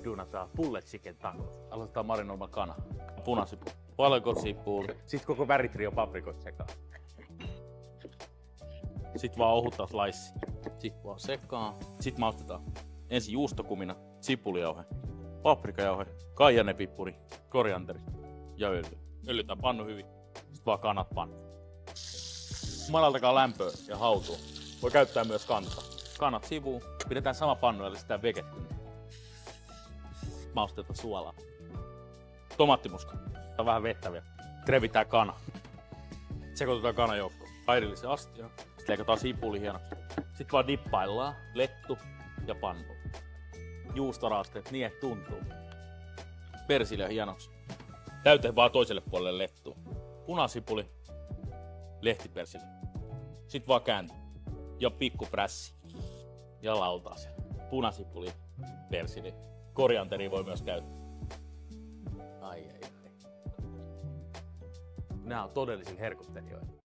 duunataan pulled chicken tacos. Aloitetaan marinoimaan kana. Punasipuli. Paljonko sipuli. Sitten koko väritrio paprikot sekaan. Sitten vaan ohutta slice. Sitten vaan sekaan. Sitten maustetaan. Ensin juustokumina, sipulijauhe, paprikajauhe, kaijanepippuri, korianderi ja öljy. Öljytään pannu hyvin. Sitten vaan kanat pannu. Madaltakaa lämpöä ja hautua. Voi käyttää myös kantaa. Kanat sivuun. Pidetään sama pannu eli sitä vegettyä. Maustetaan suolaa. Tomaattimuska. On vähän vettä vielä. Revitään kana. Sekoitetaan kanan joukkoon. Airillisen astiaan. Sitten leikataan sipuli hienoksi. Sitten vaan dippaillaan lettu ja pannu. Juustorasteet niin et tuntuu. Persilja hienoksi. Täyteen vaan toiselle puolelle lettua. Punasipuli. Lehtipersilja. Sitten vaan kääntö. Ja pikku prässi. Ja lautaase. Punasipuli. Persili. Korianteri voi myös käyttää. Ai. Nämä on todellisia herkuttelijoita.